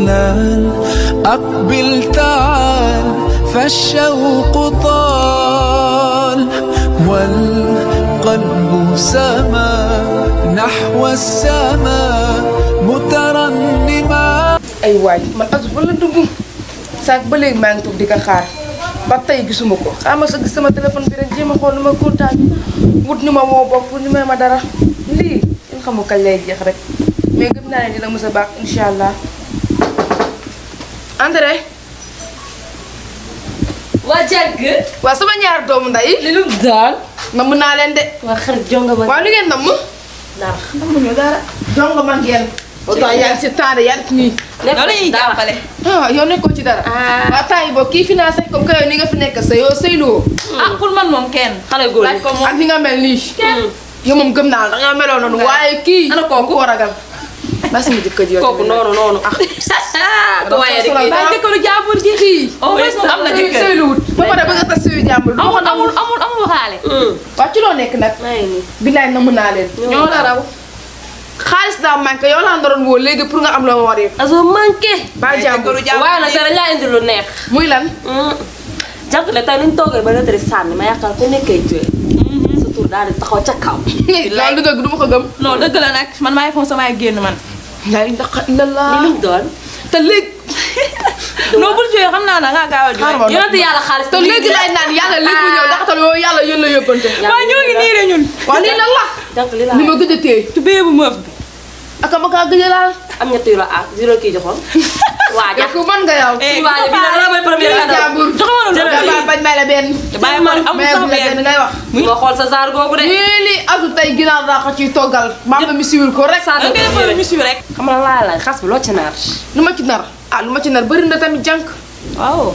نال أقبل تعال فالشوق طال والقلب سما نحو السماء مترنما. ay waay man Azou ba la dugg saak ba léegi maa ngi toog di ko xaar ba tey gisuma ko xaaral ma sa gis sama téléphone bi rek jéem a xool nu ma kontaan wut ni ma woo bopp ni may ma dara lii in xamu kañ lay jeex rek mais gëm naa ne dina mës a baax incha allah. André. waa jàgg. waa sama ñaar doomu nday li lu daal. namm naa leen de. waa xarit jonga ma. waaw li ngeen namm. dara nammuñu dara. jonga ma ngeen. autant yaa ngi si temps de yaa ngi nii. nekkul ci dara ah yow nekkoo ci dara. waaw temps yi boobu kii financé comme que yow ni nga fi nekk sa yoo sëyloo. ah pour man moom kenn. xale góor laaj ko moom ak ni nga mel nii. yow moom gëm naa la da nga meloon noonu waaye kii. ana kooku koo ragal. ba sama jëkkër ji kooku noonu. ko waaye rek kii daal jëkkëru jàmbur ji. kii au moins moom am na jëkkër sëyluwut ba pare bëgg a tas suyu jàmbur. amul xaale. waaw ci loo nekk nag. billaay namm naa leen. ñoo la raw. xaalis daa manqué yow laa ndoroon woo léegi pour nga am loo ma war yëpp. Azou manqué. ba jàmbur waaye nag dara laa indi lu neex. muy lan. jànk le tey nuñ toogee ba lettre sànni ma yaakaar ku nekkee jooy. sa tur daal di taxaw ca kaw. loolu dëgg du ma ko gëm. non dëgg la nag man maay foog samay génn man. lay ndax la li lu mu doon. te léegi. non bul jooy xam naa da ngaa gaaw a jooy. yonent yàlla xaalis te léegi lay naan yàlla léegi mu ñëw ndaxte loolu yàlla yéen la yóbbante. waaw ñoo ngi nii de ñun. waaw lii lan la. jànk li ni ma gëj a téye. tubéy bu meuf bi. ak ma kaa gëj a laal. am ñetti yu la ah zéro kii joxoon. waa yow ku mën nga yow. si waa ji bi la may premier jàmbur. jërëjëf bañ may la benn. bàyyi ma amul mais sax bu la benn ngay wax. nga xool sa zaar googu de. lii Azou tey ginnaaw daa ko ciy toggal. maa ngi mi siwil ko rek. saa da ngay defal misu rek. xam nga laa laaj xas bi loo ci naar. lu ma ci nar ah lu ma ci nar bëri na tamit jànk. waaw.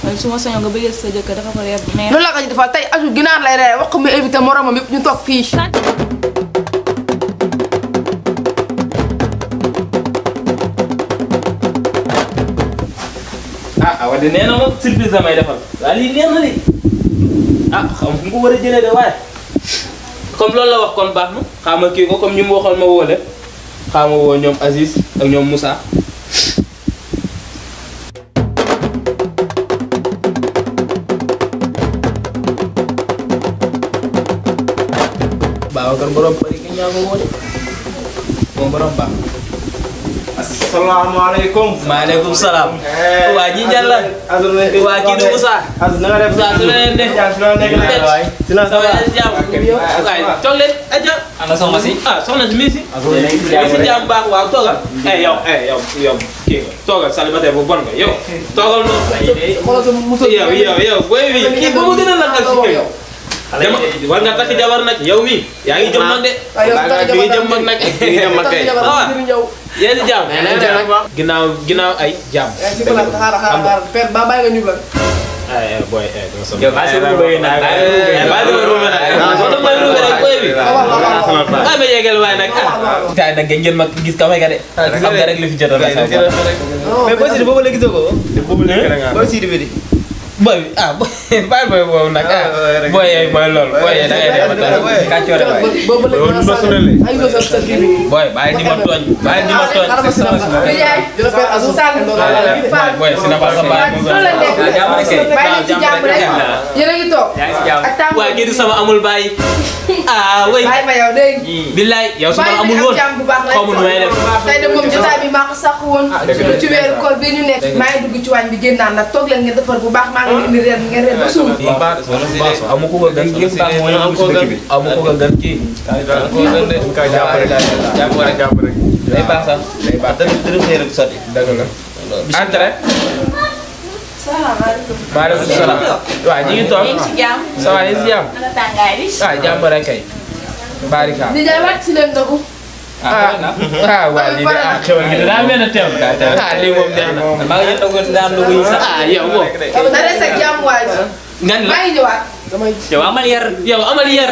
man su ma sañoon nga bëggee sa jëkkër dafa ko reer bu neex. loolu la ko ci defal tey Azou ginaar lay reere wax ko mu éviter moromam yëpp ñu toog fii. awa de nee na ma surprise damay defal waaye lii neex na li xam fu mu ko war a jëlee de waaye comme loolu la wax kon baax na xaama kii ko comme ñu mu waxoon ma woo leen xaama woo ñoom Aziz ak ñoom Moussa Babacar borom bari ki ñaa ko woo de moom borom baax asalaamaaleykum. maaleykum salaam. waa ji Jalla. waa kii du Moussa. na nga def Moussa su la leen de. waay. dina sa waay. waay toog leen aja. ana soxna si. soxna si mi si. mi si jàmm baax waaw toogal. yow kii nga toogal célibataire bu bon nga yow. toogal noonu. yow booy bi kii boobu gën a langal si kër dama war nga takk jabar nag yow mi yaa ngi jëm mag de. mi ngi jëm mag nag. mi ngi jëm mag kay. yéen i jàmm. ginnaaw ay jàmm. ba bàyyi nga ñu ba. boy yow baa si bëgg naa ma yegal waay nag tay nag ngeen ma gis ka fay ga de xam nga rek li fi jotoon mais boo si boobu la gisoo ko. boobu la boo si di bi boy bàyyi boy boobu nag boy yooyu mooy loolu boy yooyu da ngay def kàccoore waay boobu la ay sa sa kii bi. boy bàyyi di ma tooñ bàyyi di ma tooñ boy si na ba sa baay yéen a ngi toog. waaye kii di sama amul bàyyi way bàyyi ma yow dégg billaay yow su ma amul woon xaw ma nu may def tey de moom jotaay bi maa ko sax woon ci weeru koor bi ñu nekk maa ngi dugg ci waañ bi génnaan nag toog leen ngeen defar bu baax maa ngi leen indi reer ngeen reer ba suur amu ko gan amu ko gan kii day baax sax day baax dana xëy rek sotti dëgg la entre salaamaaleykum. maaleykum salaam waaw ñu ngi toog ñu ngi si jàmm. ça va ñu ngi si jàmm ana tàngaay bi. jàmm rek kay barika di jaay wàcc si leen ndogu. waa lii de xewal gi daa mel ne teew lii moom neex na maa ngi toogoon daan lu muy sax yow moom na des ak jàmm waay. ngan la maa ngi ñëwaat. yow amal yar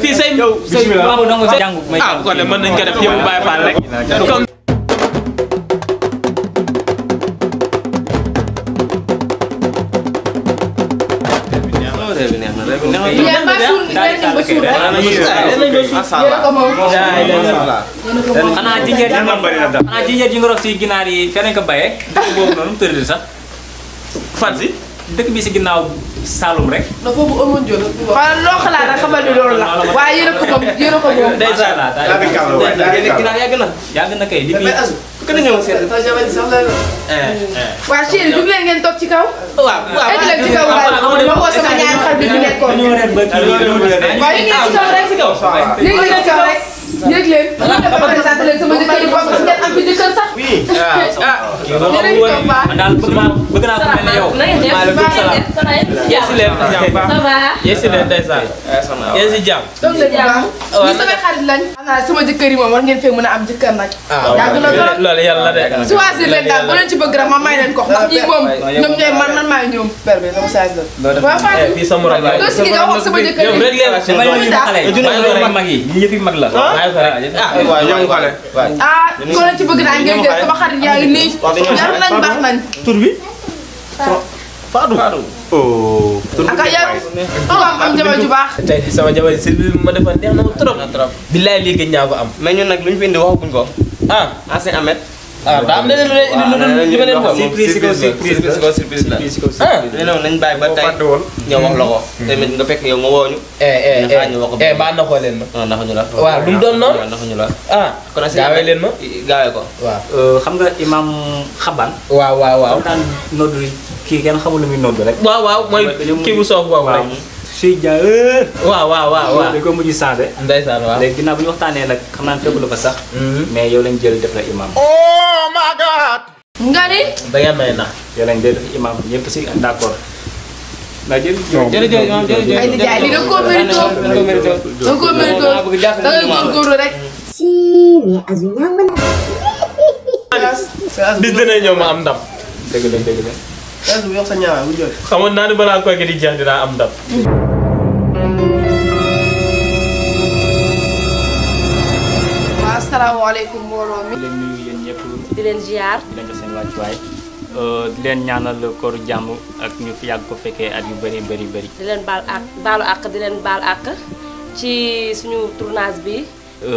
fii say bismillah dongo jàngu kon mën nañ ko def yow Baye Fall rek comme yaa ba suur ngeen dem ba suur rek. yéen a ko moom. xanaa jinjeer ji nga rox si ginaar yi feneen ko bayee dëkk boobu noonu mu tëdd sax fan si dëkk bi si ginnaaw Saloum rek. na foofu amoon jël. waaw loo xalaat rek xamal ni loolu la waaye yéen a ko moom yéen a ko moom. ginaar yàgg na kay depuis. waa chéri jug leen ngeen toog ci kaw. waaw egg leen ci kaw waaye ma woo sama ñaari xar bi ñu nekkoon. waaye ñu ngi ci kaw rek. léegi leen ci kaw rek. yéeg leen. ma présenté leen sama jëkkër yi bokk ngeen am fi jëkkër sax. man daal bëgg naa ko mel ne yow. maaleykum salaam. yéesi leen yéesi leen ndeysaan. yéesi jàmm. donc leen bu baax. ñi samay xarit lañ. xanaa sama jëkkër yi moom war ngeen fee mën a am jëkkër nag. yàgg na trop loolu yàlla de. choisir leen daal boo leen ci bëgg rek ma may leen ko ndax ñii moom ñoom ñooy man maay ñoom. père bi sama saa la. waaw Fatou. fii sa morom la. doo si nga wax sama jëkkër yow rek leen mag yi ñu yëfi mag la. ah ko leen ci bëgg naa ngeen jël sama xarit yaa ngi nii. yar nañ baax nañ. tur bi. Fatou. oh. ak a yaru. am jabar ju baax. tey sama jabar si ma defoon neex na ma trop. billaay lii gëj naa ko am. mais ñun nag lu ñu fi indi waxaguñ ko. ancien Ahmed. daa am leneen lu leen ko. surprise la. nee na nañ bàyyi ba tey ñëw wax la ko. tamit nga fekk yow nga woo ñu. ñu wax ko ba naxoo leen ma. non naxuñu la. waaw lu mu doon noonu. naxuñu la. kon gaawee leen ma. gaawee ko. waaw. xam nga imam Xaban. waaw. daan noddu kii kenn xamul lu muy noddu rek. waaw mooy kii bu soof boobu rek. suy jaayee. waaw. dañ ko mujj changé. ndeysaan waaw. léegi ginnaaw bu ñu waxtaanee nag xam naa fekk la fa sax. mais yow lañ jël def la imam. Oh my God! nga ni. da ngeen may nax. yow lañ jël def imam ñëpp si d'accord. ndax jërëjëf. ay nijaay li da koo mérito. da koo mérito da ngay góorgóorlu rek. bis dina ñëw ma am ndam. dëgg la. xamoon naa ne balaa koy gi di jeex dinaa am ndam. waaw asalaamaaleykum mbooloo mi. di leen nuyu yéen ñëpp. di leen ziar. di leen jox seen wàccuwaay. di leen ñaanal kooru jàmm ak ñu fi yàgg ko fekkee at yu bëri. di leen baalu àq di leen baal àq ci suñu tournage bi.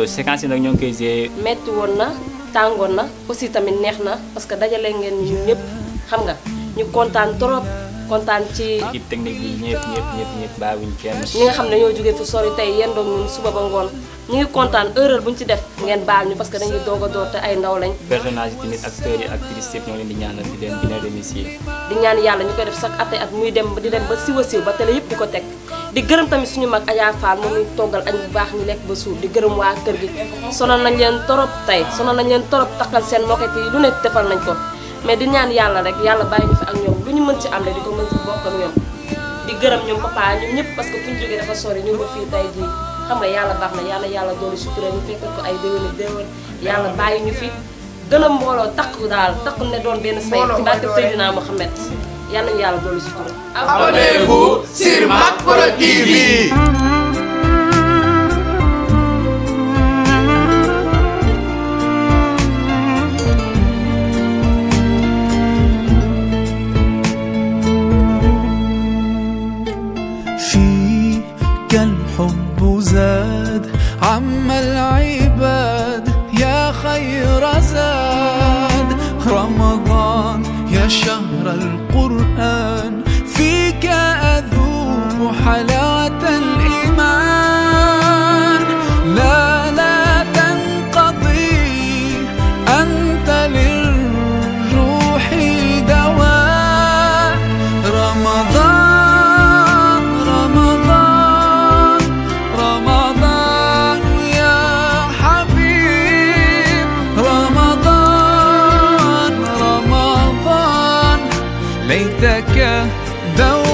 séquence yi nag ñoo ngi koy gisee. metti woon na tàngoon na aussi tamit neex na parce que dajale ngeen ñun ñëpp xam nga ñu kontaan trop kontaan ci. équipe technique bi ñëpp bàyyiwuñ kenn. ñi nga xam ne ñoo jógee fu sori tey yendoo ñun suba ba ngoon ñu ngi kontaan erreur bu ñu ci def ngeen baal ñu parce que dañuy doog a door te ay ndaw lañ. personnage yi tamit acteurs yi actrices yëpp ñoo leen di ñaanal di leen remercier. di ñaan yàlla ñu koy def chaque at ak muy dem di dem ba siwa siw ba télé yëpp di ko teg di gërëm tamit suñu mag Adja Fall moom ñu toggal añ bu baax ñu lekk ba suur di gërëm waa kër gi sonal nañ leen torop tey sonal nañ leen torop takkal seen moket yi lu ne defal nañ ko mais di ñaan yàlla rek yàlla bàyyi ñu fi ak ñoom lu ñu mën ci am rek di ko mën ci bokk ak ñoom di gërëm ñoom papa ñoom ñëpp parce que fu ñu jógee dafa sori ñu ba fii tey jii xam nga yàlla baax na yàlla doolu sutura ñu fekk ko ay déwén yàlla bàyyi ñu fi gën a mbooloo takku daal takku ne doon benn say ci barke Seydina Mohamed yàlla nañu yàlla doolu sutura. Abonnez-vous sur MacPro TV. الحب زاد عم العباد يا خير زاد رمضان يا شهر القرآن فيك أذوق حلاوة الإيمان لا تنقضي أنت للروح دواء رمضان ليتك دوما